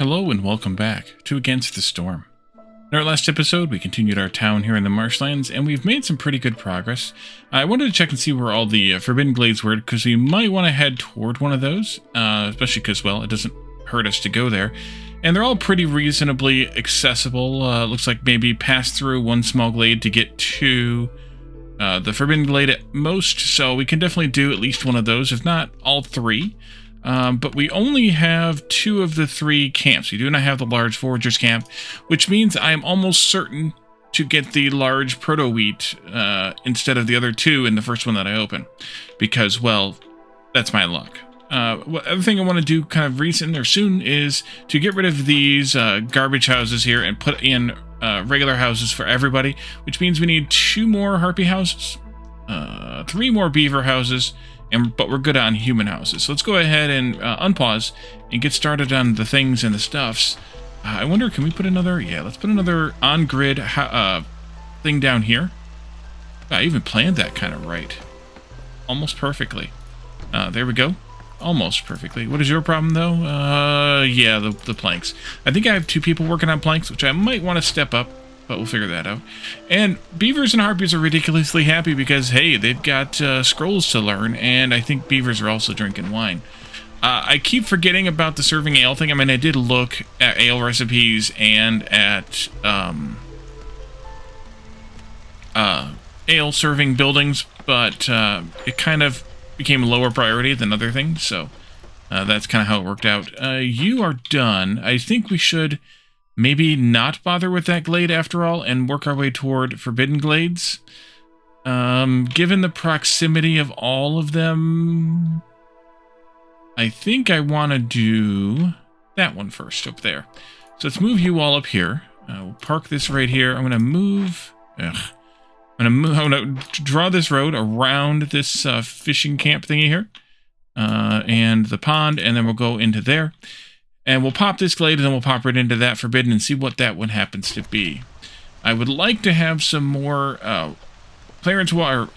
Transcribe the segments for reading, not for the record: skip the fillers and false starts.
Hello and welcome back to Against the Storm. In our last episode, we continued our town here in the Marshlands, and we've made some pretty good progress. I wanted to check and see where all the Forbidden Glades were, because we might want to head toward one of those, especially because, well, it doesn't hurt us to go there. And they're all pretty reasonably accessible. Looks like maybe pass through one small glade to get to the Forbidden Glade at most, so we can definitely do at least one of those, if not all three. But we only have 2 of the 3 camps. We do not have the large foragers camp, which means I am almost certain to get the large proto-wheat instead of the other 2 in the first one that I open. Because, well, that's my luck. Other thing I want to do kind of recent or soon is to get rid of these garbage houses here and put in regular houses for everybody, which means we need 2 more harpy houses, 3 more beaver houses, but we're good on human houses. So let's go ahead and unpause and get started on the things and the stuffs. I wonder, can we put another? Yeah, let's put another on-grid thing down here. I even planned that kind of right. Almost perfectly. There we go. Almost perfectly. What is your problem, though? Yeah, the planks. I think I have 2 people working on planks, which I might want to step up, but we'll figure that out. And beavers and harpies are ridiculously happy because, hey, they've got scrolls to learn, and I think beavers are also drinking wine. I keep forgetting about the serving ale thing. I mean, I did look at ale recipes and at ale serving buildings, but it kind of became a lower priority than other things, so that's kind of how it worked out. You are done. I think we should maybe not bother with that glade after all and work our way toward Forbidden Glades. Given the proximity of all of them, I think I want to do that one first up there. So let's move you all up here. We'll park this right here. I'm going to move... I'm going to draw this road around this fishing camp thingy here. And the pond, and then we'll go into there. And we'll pop this glade, and then we'll pop right into that Forbidden and see what that one happens to be. I would like to have some more clearance water,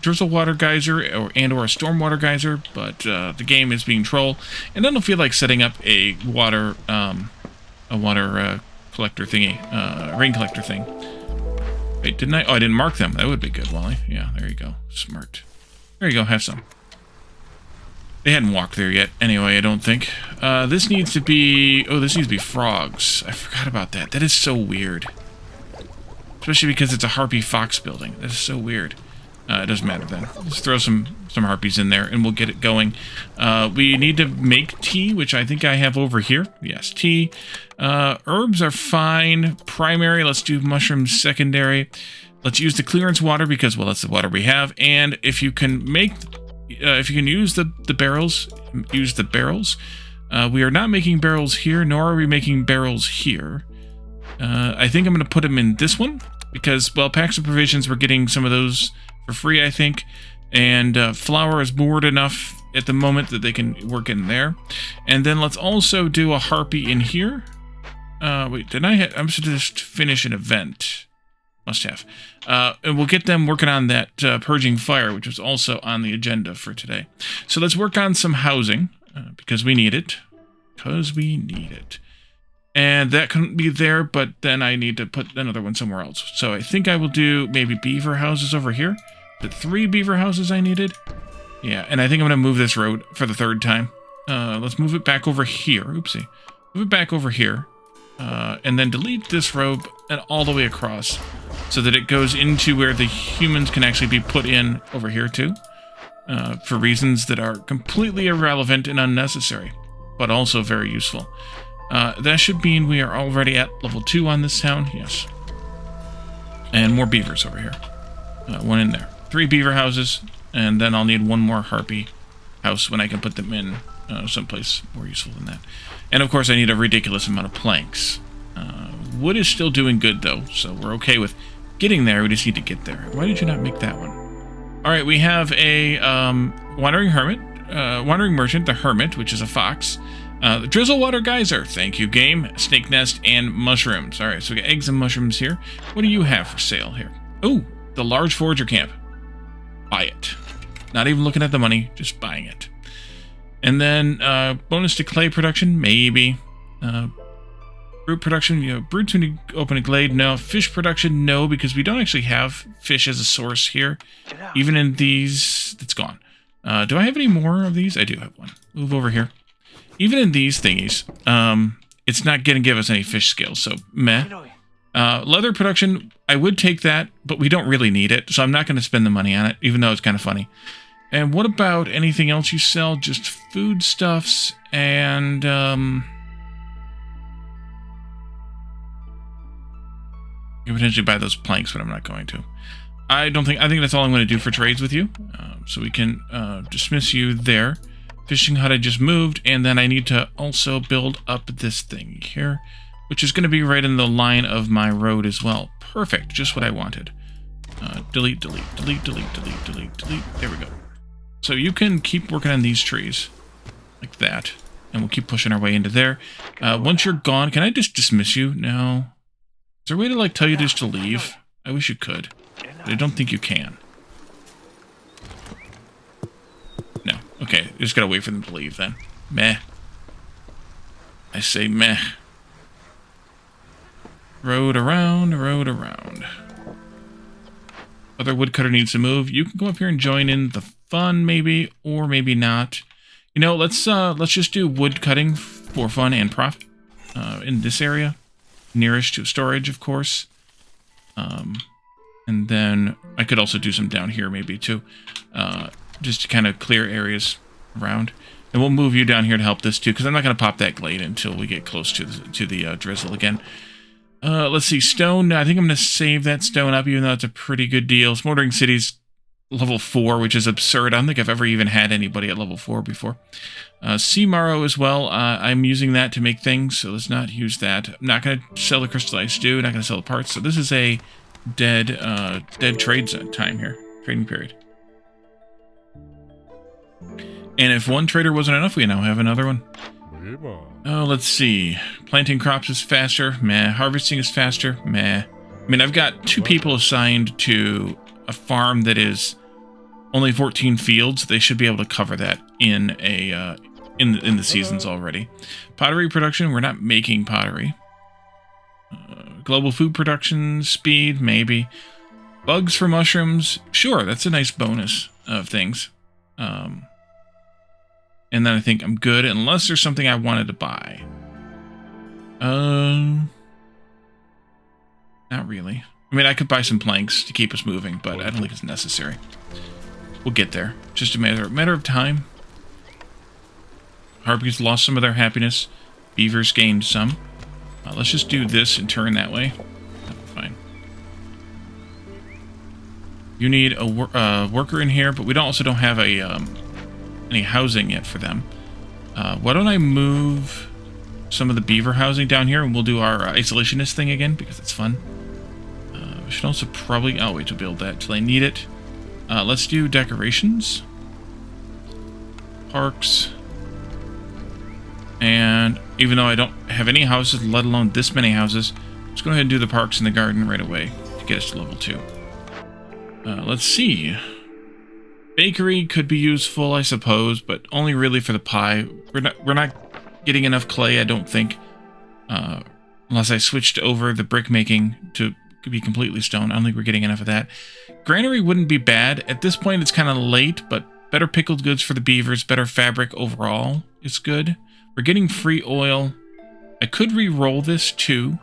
drizzle water geyser, or a stormwater geyser, but the game is being troll, and I don't feel like setting up a water collector thingy, rain collector thing. Wait, didn't I? Oh, I didn't mark them. That would be good, Wally. Yeah, there you go. Smart. There you go. Have some. They hadn't walked there yet, anyway, I don't think. This needs to be... Oh, this needs to be frogs. I forgot about that. That is so weird. Especially because it's a harpy fox building. That is so weird. It doesn't matter then. Let's throw some harpies in there, and we'll get it going. We need to make tea, which I think I have over here. Yes, tea. Herbs are fine. Primary, let's do mushrooms secondary. Let's use the clearance water because, well, that's the water we have. And if you can make... if you can use the barrels, use the barrels. We are not making barrels here, nor are we making barrels here. I think I'm going to put them in this one, because, well, packs of provisions, we're getting some of those for free, I think. And flour is moored enough at the moment that they can work in there. And then let's also do a harpy in here. Wait, did I I'm supposed to just finish an event. Must have. And we'll get them working on that purging fire, which was also on the agenda for today. So let's work on some housing, because we need it. Because we need it. And that couldn't be there, but then I need to put another one somewhere else. So I think I will do maybe beaver houses over here. The 3 beaver houses I needed. Yeah, and I think I'm going to move this road for the 3rd time. Let's move it back over here. Oopsie. Move it back over here. And then delete this road and all the way across so that it goes into where the humans can actually be put in over here too, for reasons that are completely irrelevant and unnecessary, but also very useful. That should mean we are already at level 2 on this town. Yes. And more beavers over here. 1 in there. 3 beaver houses, and then I'll need 1 more harpy house when I can put them in someplace more useful than that. And of course I need a ridiculous amount of planks. Wood is still doing good though, so we're okay with getting there. We just need to get there. Why did you not make that one? Alright, we have a wandering merchant, the hermit, which is a fox. The drizzle water geyser, thank you game, snake nest, and mushrooms. Alright, so we got eggs and mushrooms here. What do you have for sale here? Oh, the large forager camp. Buy it. Not even looking at the money, just buying it. And then bonus to clay production, maybe. Fruit production, brewed to open a glade, no. Fish production, no, because we don't actually have fish as a source here. Even in these, it's gone. Do I have any more of these? I do have one. Move over here. Even in these thingies, it's not going to give us any fish scales, so meh. Leather production, I would take that, but we don't really need it, so I'm not going to spend the money on it, even though it's kind of funny. And what about anything else you sell? Just foodstuffs and, you can potentially buy those planks, but I'm not going to. I think that's all I'm going to do for trades with you. So we can dismiss you there. Fishing hut I just moved, and then I need to also build up this thing here, which is going to be right in the line of my road as well. Perfect, just what I wanted. Delete, delete, delete, delete, delete, delete, delete. There we go. So you can keep working on these trees, like that, and we'll keep pushing our way into there. Once you're gone, can I just dismiss you? No. Is there a way to, like, tell you just to leave? I wish you could, but I don't think you can. No. Okay, just gotta wait for them to leave, then. Meh. I say meh. Road around, road around. Other woodcutter needs to move. You can go up here and join in the fun, maybe, or maybe not. You know, let's just do wood cutting for fun and profit in this area. Nearest to storage, of course. And then I could also do some down here, maybe, too. Just to kind of clear areas around. And we'll move you down here to help this, too, because I'm not going to pop that glade until we get close to the drizzle again. Let's see, stone. I think I'm going to save that stone up, even though it's a pretty good deal. Smoldering City's level 4, which is absurd. I don't think I've ever even had anybody at level 4 before. Sea Marrow as well. I'm using that to make things, so let's not use that. I'm not going to sell the crystallized stew, not going to sell the parts. So this is a dead trade time here, trading period. And if one trader wasn't enough, we now have another one. Oh, let's see. Planting crops is faster. Meh. Harvesting is faster. Meh. I mean, I've got 2 people assigned to a farm that is only 14 fields. They should be able to cover that in a in the seasons already. Pottery production, we're not making pottery. Global food production speed, maybe. Bugs for mushrooms, sure, that's a nice bonus of things. And then I think I'm good, unless there's something I wanted to buy. Not really. I mean, I could buy some planks to keep us moving, but I don't think it's necessary. We'll get there. Just a matter of time. Harpies lost some of their happiness. Beavers gained some. Let's just do this and turn that way. Fine. You need a worker in here, but we also don't have any housing yet for them. Why don't I move some of the beaver housing down here, and we'll do our isolationist thing again, because it's fun. We should also probably... I'll wait to build that till I need it. Let's do decorations. Parks. And even though I don't have any houses, let alone this many houses, let's go ahead and do the parks in the garden right away to get us to level 2. Let's see. Bakery could be useful, I suppose, but only really for the pie. We're not getting enough clay, I don't think. Unless I switched over the brick making to be completely stone. I don't think we're getting enough of that. Granary wouldn't be bad. At this point, it's kind of late, but better pickled goods for the beavers, better fabric overall is good. We're getting free oil. I could re-roll this too,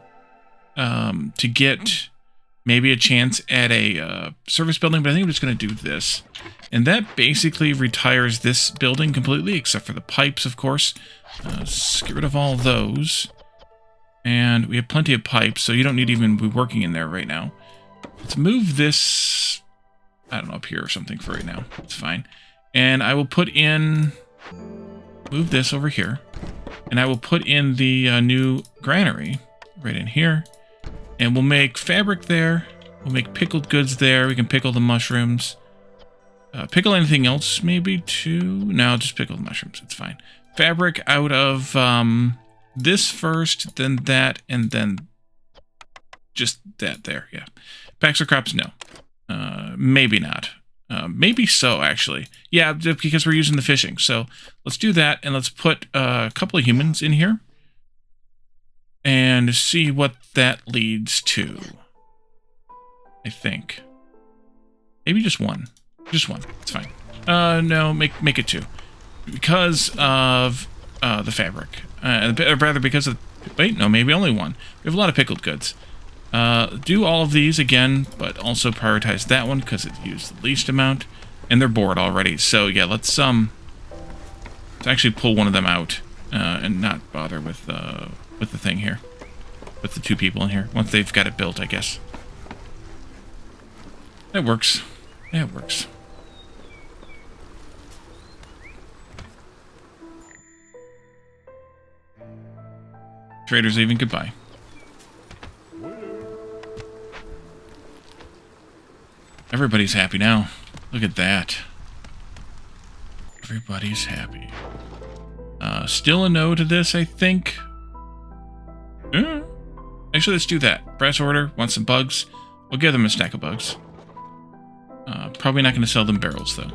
to get maybe a chance at a service building, but I think I'm just going to do this. And that basically retires this building completely, except for the pipes, of course. Let's get rid of all those. And we have plenty of pipes, so you don't need to even be working in there right now. Let's move this, I don't know, up here or something for right now. It's fine. And I will put in... Move this over here. And I will put in the new granary right in here. And we'll make fabric there. We'll make pickled goods there. We can pickle the mushrooms. Pickle anything else maybe too? No, just pickle the mushrooms. It's fine. Fabric out of this first, then that, and then just that there. Yeah. Packs of crops, no. Maybe not. Maybe so, actually. Yeah, because we're using the fishing. So let's do that, and let's put a couple of humans in here. and see what that leads to. I think. Maybe just one. Just one. It's fine. No, make it two. Because of the fabric. Rather, because of... Wait, no, maybe only one. We have a lot of pickled goods. Do all of these again, but also prioritize that one because it used the least amount. And they're bored already. So, yeah, let's actually pull one of them out and not bother with the thing here. With the two people in here. Once they've got it built, I guess. That works. That works. Trader's leaving. Goodbye. Everybody's happy now. Look at that. Everybody's happy. Still a no to this, I think. Actually, let's do that. Brass order. Want some bugs? We'll give them a stack of bugs. Probably not going to sell them barrels, though.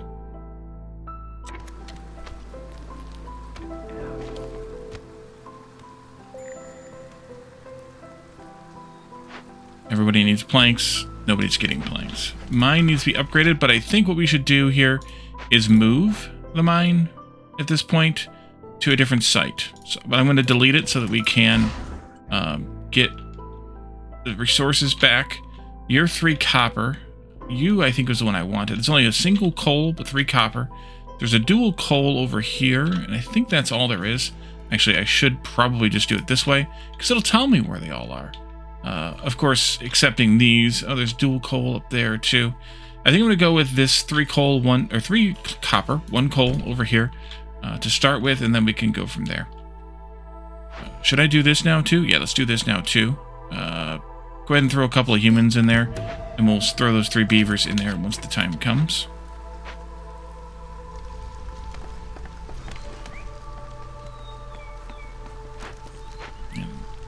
Everybody needs planks. Nobody's getting planks. Mine needs to be upgraded, but I think what we should do here is move the mine at this point to a different site. So, but I'm going to delete it so that we can get the resources back. You're 3 copper. You, I think, was the one I wanted. It's only a single coal, but 3 copper. There's a dual coal over here, and I think that's all there is. Actually, I should probably just do it this way, because it'll tell me where they all are. Of course, accepting these. Oh, there's dual coal up there, too. I think I'm going to go with this 3 copper, 1 coal over here to start with, and then we can go from there. Should I do this now, too? Yeah, let's do this now, too. Go ahead and throw a couple of humans in there, and we'll throw those 3 beavers in there once the time comes.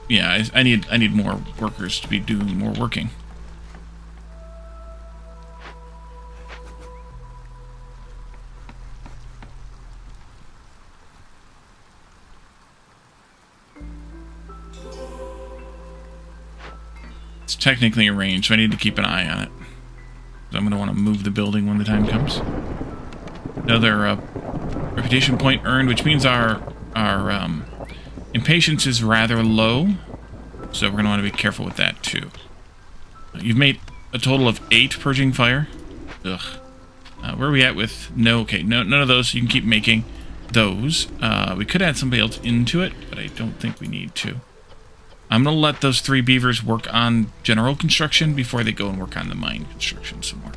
Yeah, I need more workers to be doing more working. It's technically arranged, so I need to keep an eye on it. I'm going to want to move the building when the time comes. Another reputation point earned, which means our impatience is rather low, so we're going to want to be careful with that too. You've made a total of 8 purging fire. Ugh. Where are we at with... No, okay, no, none of those. You can keep making those. We could add somebody else into it, but I don't think we need to. I'm going to let those 3 beavers work on general construction before they go and work on the mine construction some more.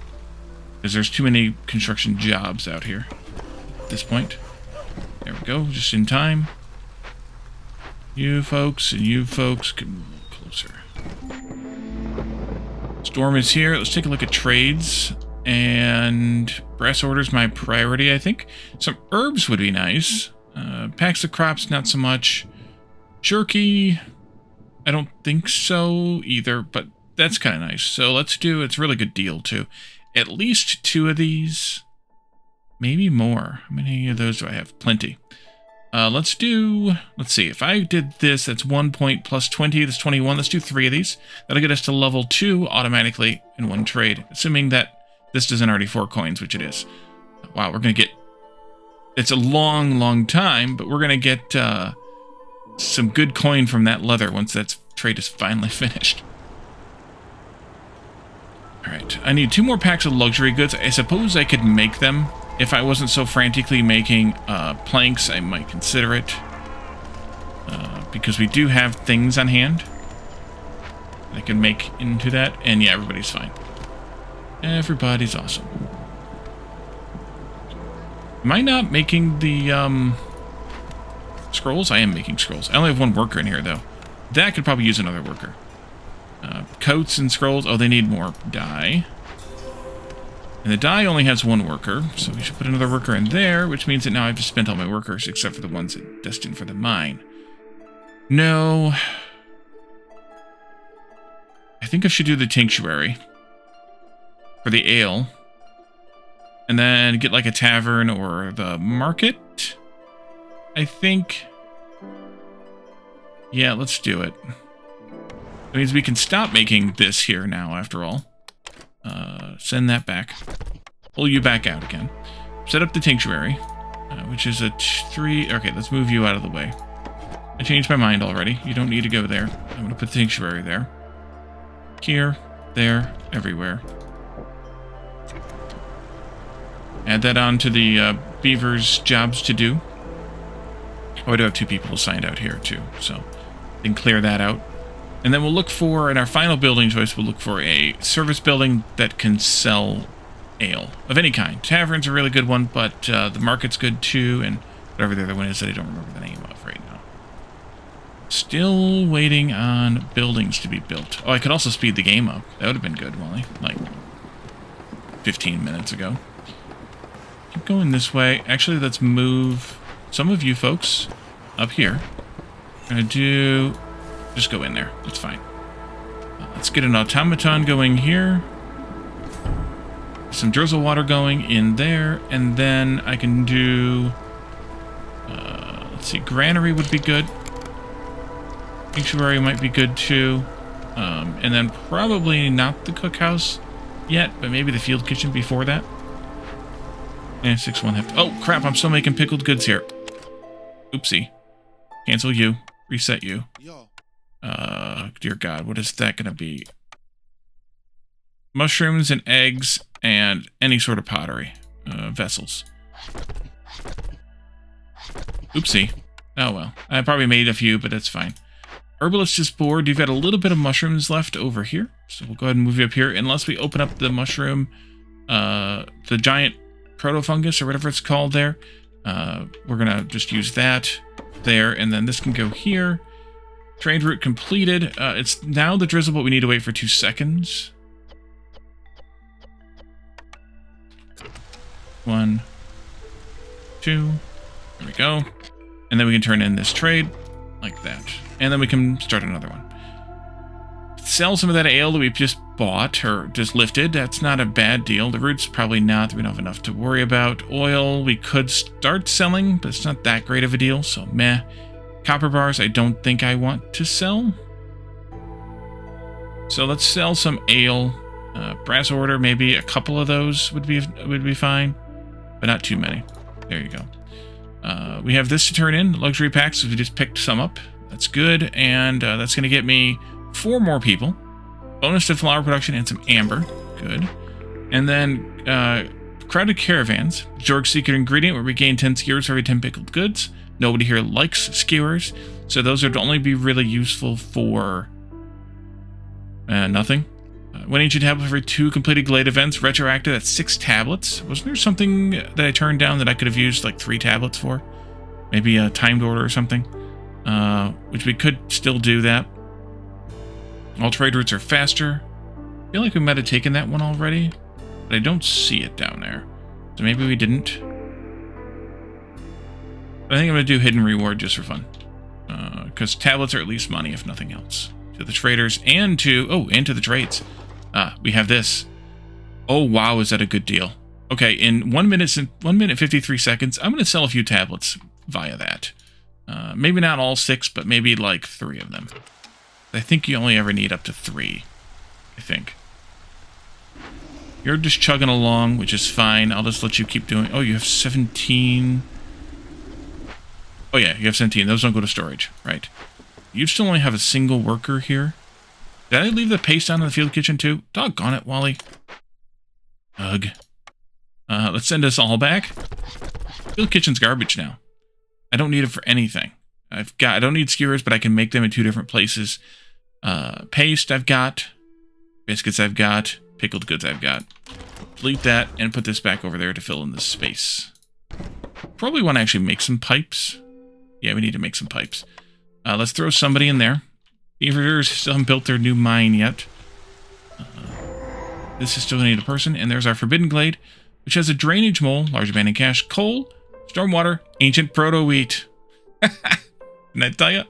Because there's too many construction jobs out here at this point. There we go, just in time. You folks and you folks can move closer. Storm is here. Let's take a look at trades. And brass order's my priority, I think. Some herbs would be nice. Packs of crops, not so much. Jerky... I don't think so either, but that's kind of nice. So let's do, it's a really good deal too. At least 2 of these, maybe more. How many of those do I have? Plenty. Let's see, if I did this, that's 1 point plus 20, that's 21. Let's do 3 of these. That'll get us to level 2 automatically in 1 trade, assuming that this doesn't already 4 coins, which it is. Wow, we're going to get, it's a long, long time, but we're going to get, some good coin from that leather once that trade is finally finished. Alright, I need 2 more packs of luxury goods. I suppose I could make them. If I wasn't so frantically making planks, I might consider it. Because we do have things on hand I can make into that. And yeah, everybody's fine. Everybody's awesome. Am I not making the... scrolls? I am making scrolls. I only have 1 worker in here, though. That could probably use another worker. Coats and scrolls. Oh, they need more dye. And the dye only has 1 worker, so we should put another worker in there, which means that now I've just spent all my workers, except for the ones destined for the mine. No. I think I should do the tinctuary. For the ale. And then get like a tavern or the market. I think. Yeah, let's do it. That means we can stop making this here now, after all. Send that back. Pull you back out again. Set up the Tinctuary, which is a 3... Okay, let's move you out of the way. I changed my mind already. You don't need to go there. I'm going to put the Tinctuary there. Here, there, everywhere. Add that on to the beavers' jobs to do. Oh, I do have 2 people assigned out here, too, so we can clear that out. And then we'll look for, in our final building choice, we'll look for a service building that can sell ale of any kind. Tavern's a really good one, but the market's good too, and whatever the other one is that I don't remember the name of right now. Still waiting on buildings to be built. Oh, I could also speed the game up. That would have been good, Wally. Like 15 minutes ago. Keep going this way. Actually, let's move some of you folks up here. I'm gonna do... Just go in there. That's fine. Let's get an automaton going here. Some drizzle water going in there. And then I can do... let's see. Granary would be good. Sanctuary might be good too. And then probably not the cookhouse yet, but maybe the field kitchen before that. And 6-1 have... Oh, crap. I'm still making pickled goods here. Oopsie. Cancel you. Reset you. Dear God, what is that going to be? Mushrooms and eggs and any sort of pottery. Vessels. Oopsie. Oh, well. I probably made a few, but that's fine. Herbalist is bored. You've got a little bit of mushrooms left over here. So we'll go ahead and move you up here. Unless we open up the mushroom, the giant protofungus or whatever it's called there. We're going to just use that there. And then this can go here. Trade route completed. It's now the drizzle, but we need to wait for 2 seconds. 1, 2. There we go. And then we can turn in this trade like that. And then we can start another one. Sell some of that ale that we've just bought or just lifted. That's not a bad deal. The root's probably not. We don't have enough to worry about. Oil, we could start selling, but it's not that great of a deal, so meh. Copper bars, I don't think I want to sell. So let's sell some ale. Brass order, maybe a couple of those would be fine, but not too many. There you go. We have this to turn in, luxury packs. We just picked some up. That's good, and that's going to get me 4 more people. Bonus to flour production and some amber. Good. And then crowded caravans. Jorg's secret ingredient where we gain 10 skewers for every 10 pickled goods. Nobody here likes skewers, so those would only be really useful for nothing. 1 ancient tablet for every 2 completed glade events. Retroactive, that's 6 tablets. Wasn't there something that I turned down that I could have used like 3 tablets for? Maybe a timed order or something? Which we could still do that. All trade routes are faster. I feel like we might have taken that one already, but I don't see it down there. So maybe we didn't. But I think I'm going to do hidden reward just for fun. Because tablets are at least money, if nothing else. To the traders and to... Oh, and to the trades. We have this. Oh, wow, is that a good deal. Okay, in 1 minute 53 seconds, I'm going to sell a few tablets via that. Maybe not all 6, but maybe like 3 of them. I think you only ever need up to 3. I think. You're just chugging along, which is fine. I'll just let you keep doing... Oh, you have 17... Oh yeah, you have 17. Those don't go to storage, right? You still only have a single worker here. Did I leave the paste on in the field kitchen too? Doggone it, Wally. Ugh. Let's send us all back. Field kitchen's garbage now. I don't need it for anything. I don't need skewers, but I can make them in 2 different places. Paste I've got. Biscuits I've got. Pickled goods I've got. Delete that and put this back over there to fill in this space. Probably want to actually make some pipes. Yeah, we need to make some pipes. Let's throw somebody in there. Beavers still haven't built their new mine yet. This is still going to need a person. And there's our Forbidden Glade, which has a drainage mole, large abandoned cache, coal, stormwater, ancient proto-wheat. Didn't I tell you?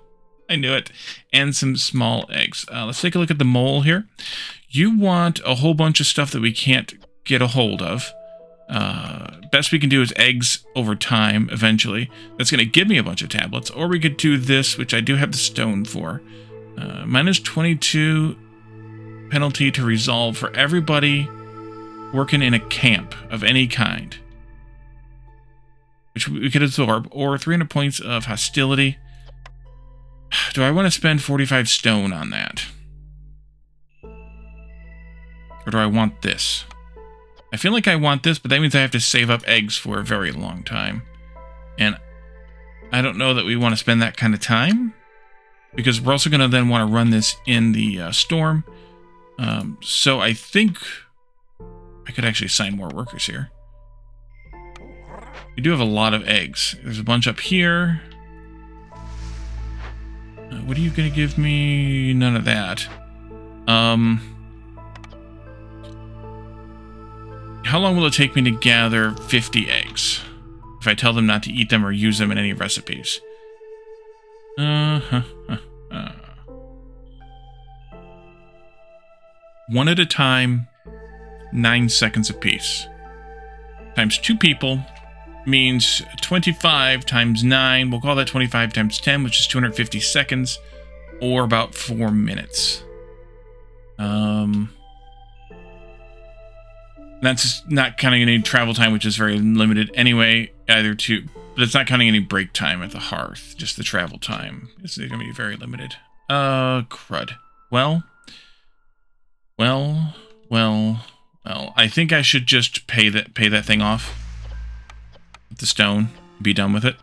I knew it. And some small eggs. Let's take a look at the mole here. You want a whole bunch of stuff that we can't get a hold of. Best we can do is eggs over time, eventually. That's going to give me a bunch of tablets. Or we could do this, which I do have the stone for. Minus 22 penalty to resolve for everybody working in a camp of any kind. Which we could absorb. Or 300 points of hostility. Do I want to spend 45 stone on that? Or do I want this? I feel like I want this, but that means I have to save up eggs for a very long time. And I don't know that we want to spend that kind of time. Because we're also going to then want to run this in the storm. So I think I could actually assign more workers here. We do have a lot of eggs. There's a bunch up here. What are you going to give me? None of that. How long will it take me to gather 50 eggs? If I tell them not to eat them or use them in any recipes. One at a time, 9 seconds apiece. Times 2 people means 25 times 9. We'll call that 25 times 10, which is 250 seconds, or about 4 minutes. That's not counting any travel time, which is very limited anyway, but it's not counting any break time at the hearth, just the travel time. It's going to be very limited. Crud. Well, I think I should just pay that thing off with the stone, be done with it.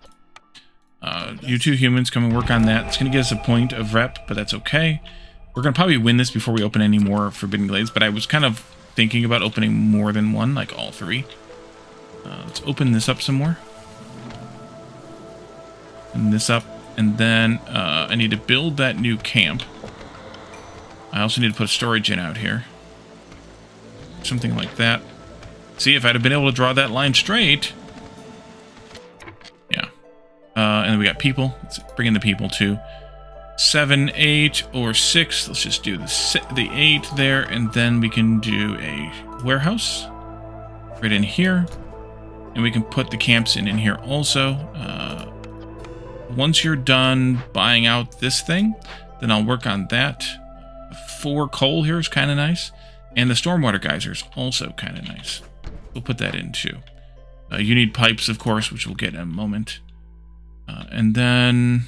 You 2 humans come and work on that. It's going to get us a point of rep, but that's okay. We're going to probably win this before we open any more Forbidden Glades, but I was kind of thinking about opening more than one, like all 3. Let's open this up some more. And this up. And then I need to build that new camp. I also need to put a storage in out here. Something like that. See, if I'd have been able to draw that line straight. Yeah. And then we got people. Let's bring in the people too. 7, 8, or 6. Let's just do the 8 there, and then we can do a warehouse right in here. And we can put the camps in here also. Once you're done buying out this thing, then I'll work on that. 4 coal here is kind of nice. And the stormwater geyser is also kind of nice. We'll put that in too. You need pipes, of course, which we'll get in a moment. And then...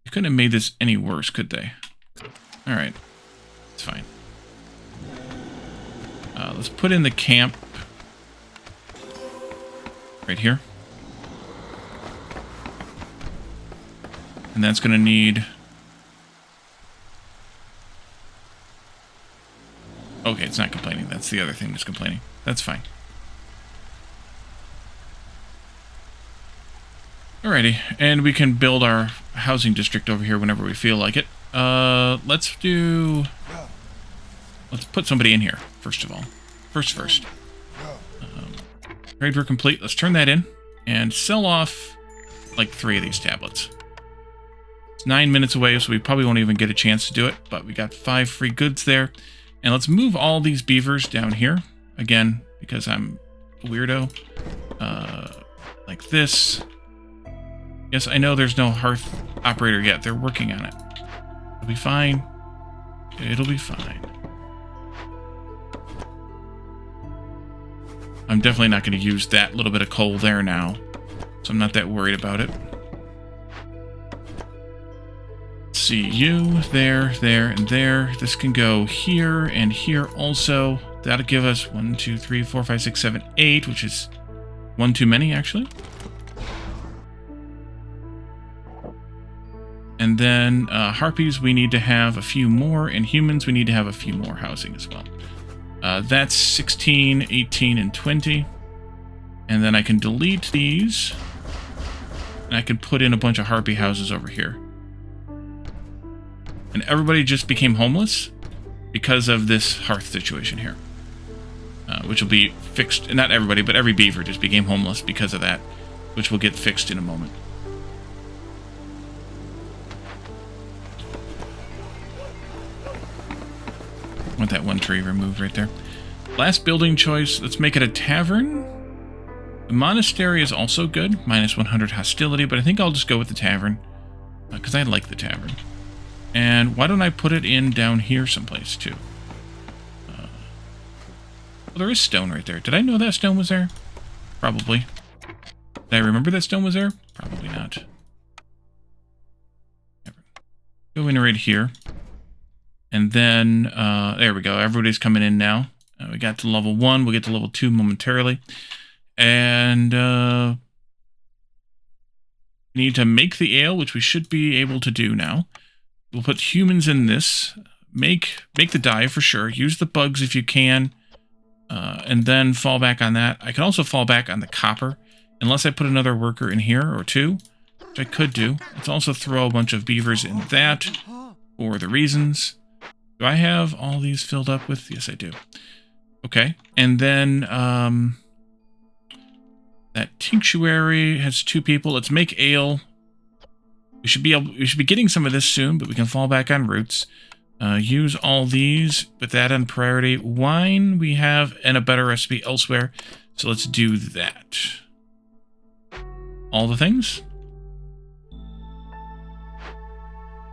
You couldn't have made this any worse, could they? Alright. It's fine. Let's put in the camp right here. And that's going to need... Okay, it's not complaining. That's the other thing that's complaining. That's fine. Alrighty, and we can build our housing district over here whenever we feel like it. Let's put somebody in here, first of all. First. Trade work complete. Let's turn that in and sell off like 3 of these tablets. It's 9 minutes away, so we probably won't even get a chance to do it, but we got 5 free goods there. And let's move all these beavers down here, again, because I'm a weirdo. Like this. Yes, I know there's no hearth operator yet. They're working on it. It'll be fine. It'll be fine. I'm definitely not going to use that little bit of coal there now, so I'm not that worried about it. Let's see, you, there, and there. This can go here and here also. That'll give us 1, 2, 3, 4, 5, 6, 7, 8, which is 1 too many, actually. And then harpies, we need to have a few more, and humans, we need to have a few more housing as well. That's 16, 18, and 20. And then I can delete these, and I can put in a bunch of harpy houses over here. And everybody just became homeless because of this hearth situation here. Which will be fixed, not everybody, but every beaver just became homeless because of that, which will get fixed in a moment. I want that one tree removed right there. Last building choice, let's make it a tavern. The monastery is also good, minus 100 hostility, but I think I'll just go with the tavern, because I like the tavern. And why don't I put it in down here someplace, too? Well, there is stone right there. Did I know that stone was there? Probably. Did I remember that stone was there? Probably not. Go in right here. And then, there we go. Everybody's coming in now. We got to level 1. We'll get to level 2 momentarily. And we need to make the ale, which we should be able to do now. We'll put humans in this. Make the dye for sure. Use the bugs if you can. And then fall back on that. I can also fall back on the copper. Unless I put another worker in here, or 2. Which I could do. Let's also throw a bunch of beavers in that. For the reasons. Do I have all these filled up with? Yes, I do. Okay. And then, that tinctuary has 2 people. Let's make ale. We should be getting some of this soon, but we can fall back on roots. Use all these, put that on priority. Wine we have and a better recipe elsewhere. So let's do that. All the things?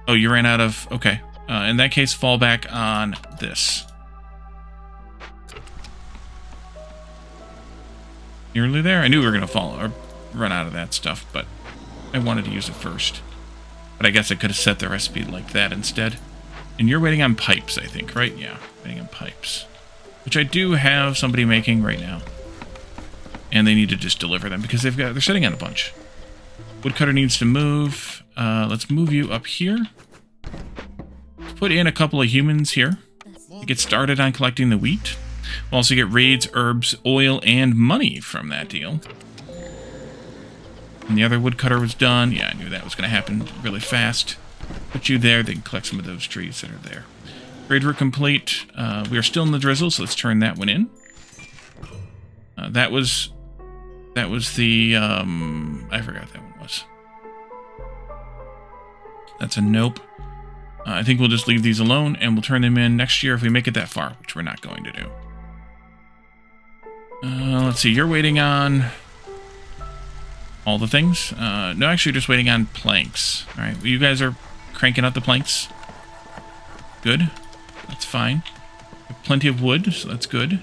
Oh, you ran out of... Okay. In that case, fall back on this. Nearly there. I knew we were going to run out of that stuff, but I wanted to use it first. But I guess I could have set the recipe like that instead. And you're waiting on pipes, I think, right? Yeah, waiting on pipes. Which I do have somebody making right now. And they need to just deliver them because they're sitting on a bunch. Woodcutter needs to move. Let's move you up here. Put in a couple of humans here to get started on collecting the wheat. We'll also get raids, herbs, oil, and money from that deal. And the other woodcutter was done. Yeah, I knew that was going to happen really fast. Put you there. They can collect some of those trees that are there. Trade route complete. We are still in the drizzle, so let's turn that one in. That was the... I forgot that one was. That's a nope. I think we'll just leave these alone, and we'll turn them in next year if we make it that far, which we're not going to do. Let's see, you're waiting on all the things. No, actually, just waiting on planks. All right, well, you guys are cranking out the planks. Good. That's fine. Plenty of wood, so that's good.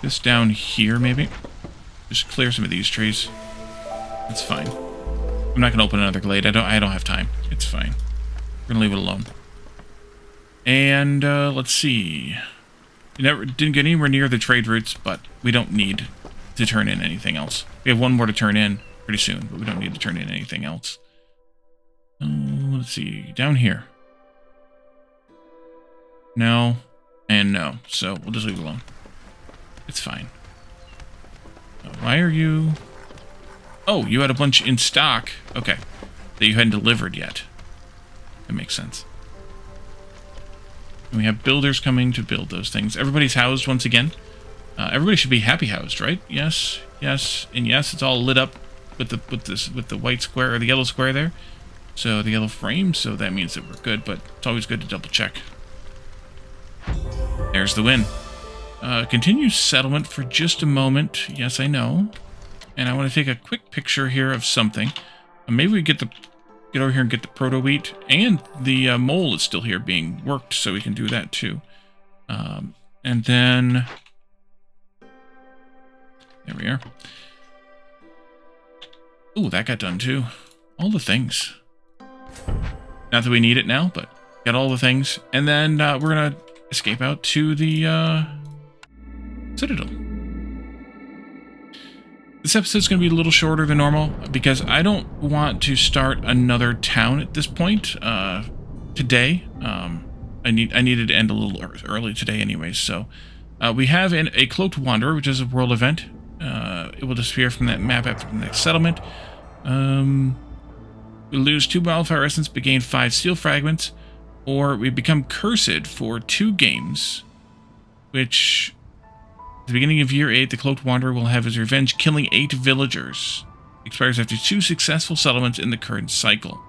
This down here, maybe. Just clear some of these trees. That's fine. I'm not going to open another glade. I don't have time. It's fine. We're going to leave it alone. And let's see. Didn't get anywhere near the trade routes, but we don't need to turn in anything else. We have one more to turn in pretty soon, but we don't need to turn in anything else. Let's see. Down here. No. And no. So we'll just leave it alone. It's fine. Why are you... Oh, you had a bunch in stock. Okay. That you hadn't delivered yet. That makes sense. And we have builders coming to build those things. Everybody's housed once again. Everybody should be happy housed, right? Yes, yes, and yes. It's all lit up with the white square or the yellow square there. So the yellow frame. So that means that we're good. But it's always good to double check. There's the win. Continue settlement for just a moment. Yes, I know. And I want to take a quick picture here of something. Maybe we get over here and get the proto wheat. And the mole is still here being worked, so we can do that too. And then... There we are. Ooh, that got done too. All the things. Not that we need it now, but got all the things. And then we're going to escape out to the Citadel. This episode's going to be a little shorter than normal because I don't want to start another town at this point today. I needed to end a little early today anyways. So we have a Cloaked Wanderer, which is a world event. It will disappear from that map after the next settlement. We lose 2 wildfire essence but gain 5 steel fragments. Or we become cursed for 2 games, which... At the beginning of year 8, the Cloaked Wanderer will have his revenge, killing 8 villagers. Expires after 2 successful settlements in the current cycle.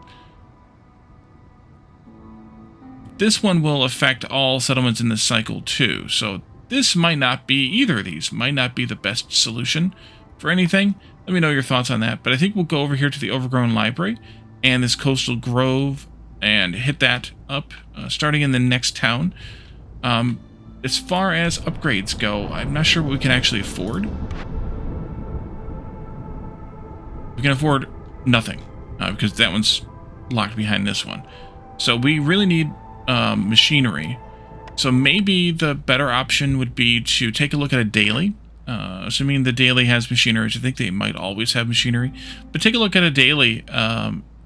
this one will affect all settlements in this cycle too. So this might not be, either of these might not be the best solution for anything. Let me know your thoughts on that. But I think we'll go over here to the Overgrown Library and this Coastal Grove and hit that up, starting in the next town. As far as upgrades go, I'm not sure what we can actually afford. We can afford nothing, because that one's locked behind this one. So we really need machinery. So maybe the better option would be to take a look at a daily. Assuming the daily has machinery, which I think they might always have machinery. But take a look at a daily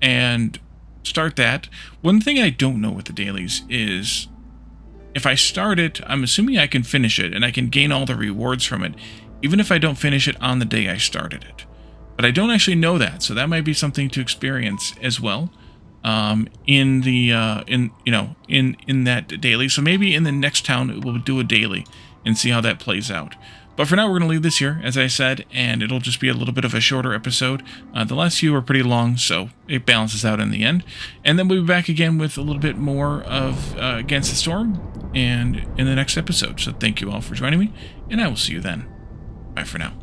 and start that. One thing I don't know with the dailies is, if I start it, I'm assuming I can finish it, and I can gain all the rewards from it, even if I don't finish it on the day I started it. But I don't actually know that, so that might be something to experience as well. In that daily. So maybe in the next town we'll do a daily and see how that plays out. But for now, we're going to leave this here, as I said, and it'll just be a little bit of a shorter episode. The last few were pretty long, so it balances out in the end. And then we'll be back again with a little bit more of Against the Storm and in the next episode. So thank you all for joining me, and I will see you then. Bye for now.